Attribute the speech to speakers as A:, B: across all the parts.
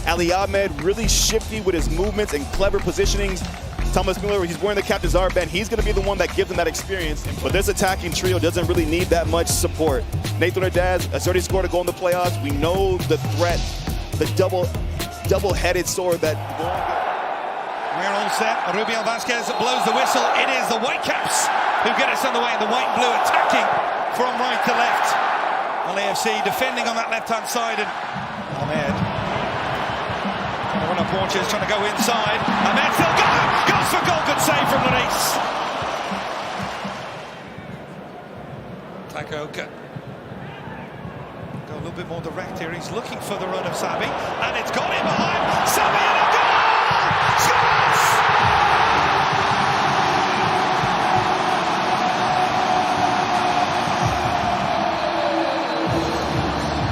A: Ali Ahmed, really shifty with his movements and clever positionings. Thomas Mueller, he's wearing the captain's armband. He's going to be the one that gives him that experience. But this attacking trio doesn't really need that much support. Nathan Ordaz has already scored a goal in the playoffs. We know the threat, the double-headed sword that...
B: We're all set. Rubiel Vasquez blows the whistle. It is the Whitecaps who get us on the way. The white and blue attacking from right to left. LAFC defending on that left-hand side. And Ahmed trying to run up Borges, trying to go inside. Ahmed still goes for goal. Good save from Lloris. Takaoka. Go a little bit more direct here. He's looking for the run of Sabi. And it's got him behind. Sabi and a goal! Scores!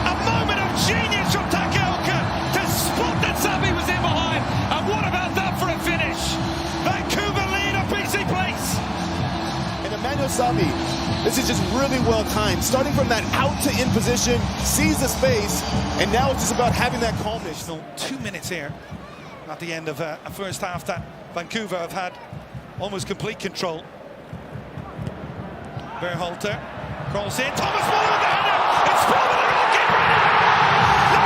B: A moment of genius from Takaoka to spot that Sabi was in behind. And what about that for a finish? Vancouver lead a BC Place.
A: And Emmanuel Sabi, this is just really well timed. Starting from that out to in position, sees the space, and now it's just about having that calmness.
B: 2 minutes here at the end of a first half that Vancouver have had almost complete control. Berhalter crawls in. Thomas Mueller with the header. It's spilled with the goalkeeper. The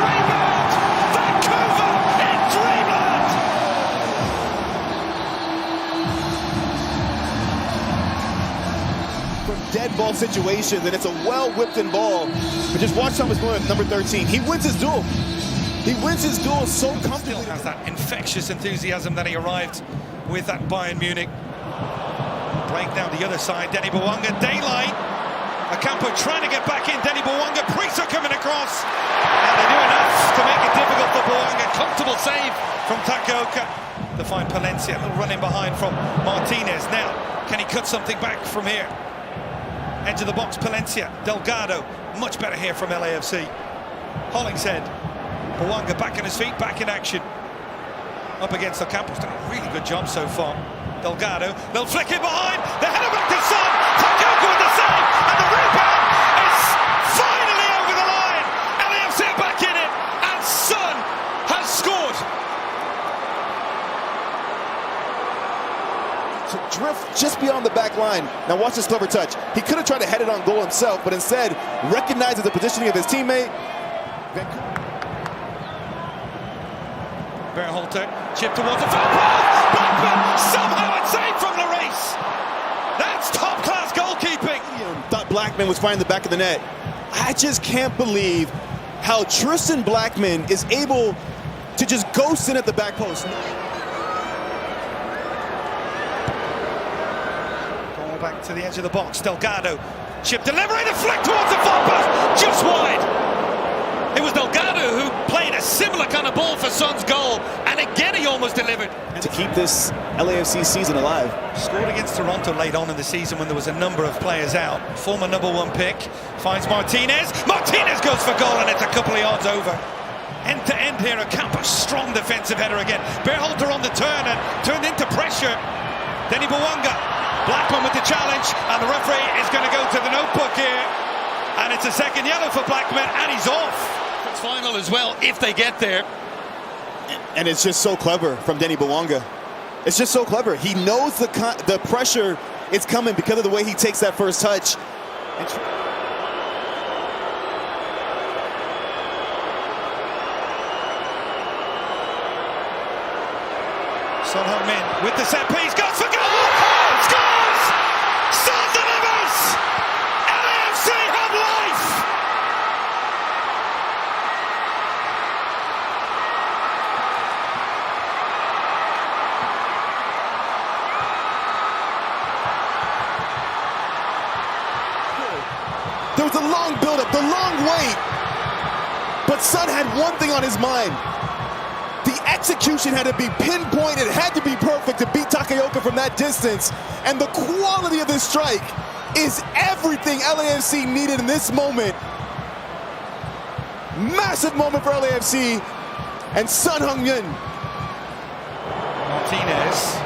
B: rebound. Vancouver in dreamland.
A: From dead ball situations, and it's a well-whipped-in ball. But just watch Thomas Mueller, number 13. He wins his duel. He wins his duel so comfortably.
B: Still has that infectious enthusiasm that he arrived with that Bayern Munich. Break down the other side, Denny Bwanga, daylight. Ocampo trying to get back in, Denny Bwanga, Prisa coming across. And they do enough to make it difficult for Bwanga. Comfortable save from Takaoka to find Palencia. A little run in behind from Martinez. Now, can he cut something back from here? Edge of the box, Palencia, Delgado. Much better here from LAFC. Hollingshead. Bwanga back on his feet, back in action. Up against Ocampo's done a really good job so far. Delgado, they'll flick it behind. The header back to Son. Takaoka with the save, and the rebound is finally over the line. LAFC are back in it, and Son has scored.
A: To drift just beyond the back line. Now watch this clever touch. He could have tried to head it on goal himself, but instead recognizes the positioning of his teammate.
B: Berhalter, chip towards the foul ball. Blackman, somehow it's saved from Lloris. That's top-class goalkeeping.
A: Thought Blackman was finding the back of the net. I just can't believe how Tristan Blackman is able to just ghost in at the back post.
B: Ball back to the edge of the box. Delgado, chip delivery, the flick towards the far post, just wide. It was Delgado who played a similar kind of ball for Son's goal, and again he almost delivered.
A: To keep this LAFC season alive.
B: Scored against Toronto late on in the season when there was a number of players out. Former #1 pick, finds Martinez. Martinez goes for goal, and it's a couple of yards over. End to end here, Ocampo, strong defensive header again. Berhalter on the turn and turned into pressure. Denny Bwanga, Blackman with the challenge, and the referee is going to go to the notebook here. And it's a second yellow for Blackman, and he's off. Final as well, if they get there.
A: And it's just so clever from Denny Bwanga. It's just so clever. He knows the pressure is coming because of the way he takes that first touch.
B: Son Heung-min with the set piece, goes for goal! Scores! Son delivers! LAFC have life!
A: There was a long build-up, the long wait. But Son had one thing on his mind. The execution had to be pinpointed, had to be perfect to beat Takaoka from that distance. And the quality of this strike is everything LAFC needed in this moment. Massive moment for LAFC and Son Heung-min.
B: Martinez.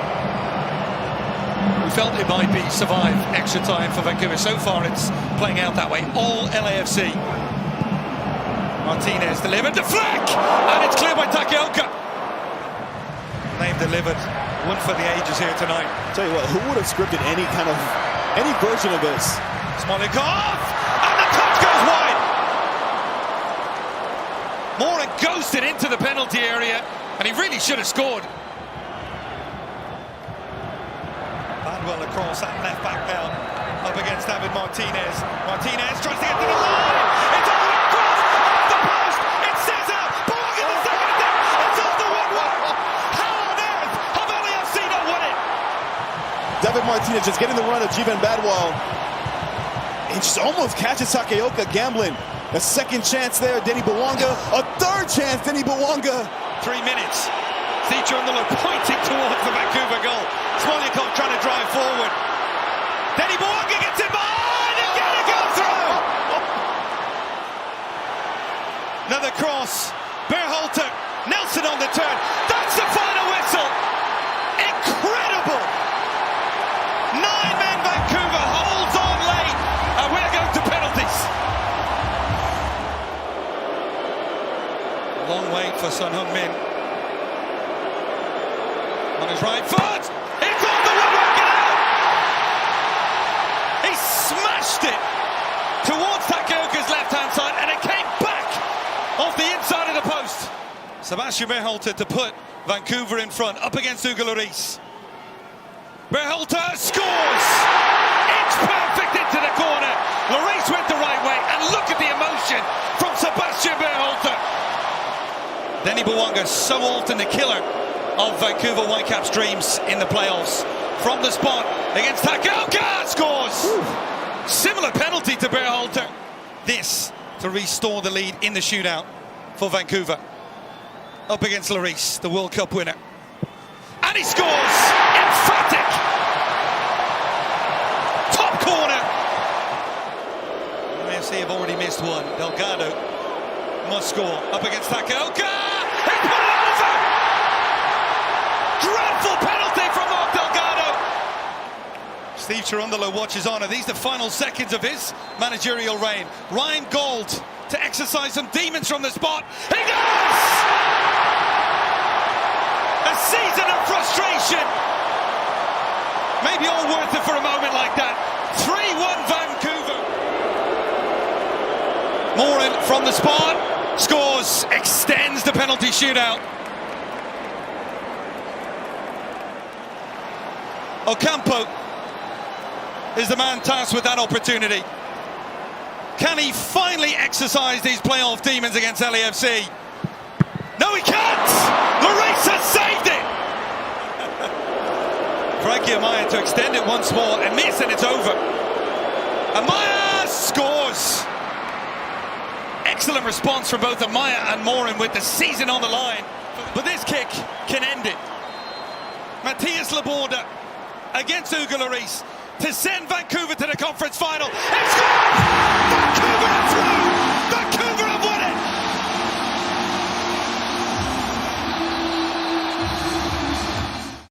B: We felt it might be survive extra time for Vancouver. So far it's playing out that way. All LAFC. Martinez delivered, deflect, and it's cleared by Takeoka. Name delivered, one for the ages here tonight.
A: Tell you what, who would have scripted any version of this?
B: Smolikov, and the touch goes wide. Moran ghosted into the penalty area, and he really should have scored. Badwell across that left back now, up against David Martinez. Martinez tries to get to the line. It's all the way across, off the post. It says out. Bowanga the second attempt. It's off the 1-1. How on earth have LAFC not won it?
A: David Martinez just getting the run of Jivan Badwell. He just almost catches Takeoka gambling. A second chance there, Denny Bowanga. A third chance, Denny Bowanga.
B: 3 minutes. Steve Cherundolo pointing towards the Vancouver goal. Smolikov trying to drive forward. Denny Bowanga gets it behind and get it go through. Another cross. Berhalter. Nelson on the turn. That's the final whistle. Incredible. 9-man Vancouver holds on late, and we're going to penalties. Long wait for Son Heung-min. On his right foot. It's on the woodwork and out. He smashed it towards Takeoka's left-hand side, and it came back off the inside of the post. Sebastian Berhalter to put Vancouver in front, up against Hugo Lloris. Berhalter scores! It's perfect into the corner. Lloris went the right way, and look at the emotion from Sebastian Berhalter. Denny Bowanga, so often the killer of Vancouver Whitecaps' dreams in the playoffs. From the spot against Takeoka, scores! Ooh. Similar penalty to Berhalter. This to restore the lead in the shootout for Vancouver. Up against Lloris, the World Cup winner. And he scores! Emphatic! Top corner! LAFC have already missed one. Delgado must score. Up against Takeoka! He put it over! Dreadful penalty from Mark Delgado! Steve Cherundolo watches on. Are these the final seconds of his managerial reign? Ryan Gold to exercise some demons from the spot. He does! A season of frustration. Maybe all worth it for a moment like that. 3-1 Vancouver. Moran from the spot. Scores. Extends the penalty shootout. Ocampo is the man tasked with that opportunity. Can he finally exercise these playoff demons against LAFC? No, he can't! Lloris has saved it! Frankie Amaya to extend it once more and miss, and it's over. Amaya scores! Excellent response from both Amaya and Moran with the season on the line. But this kick can end it. Matthias Laborda against Hugo Lloris to send Vancouver to the conference final. It's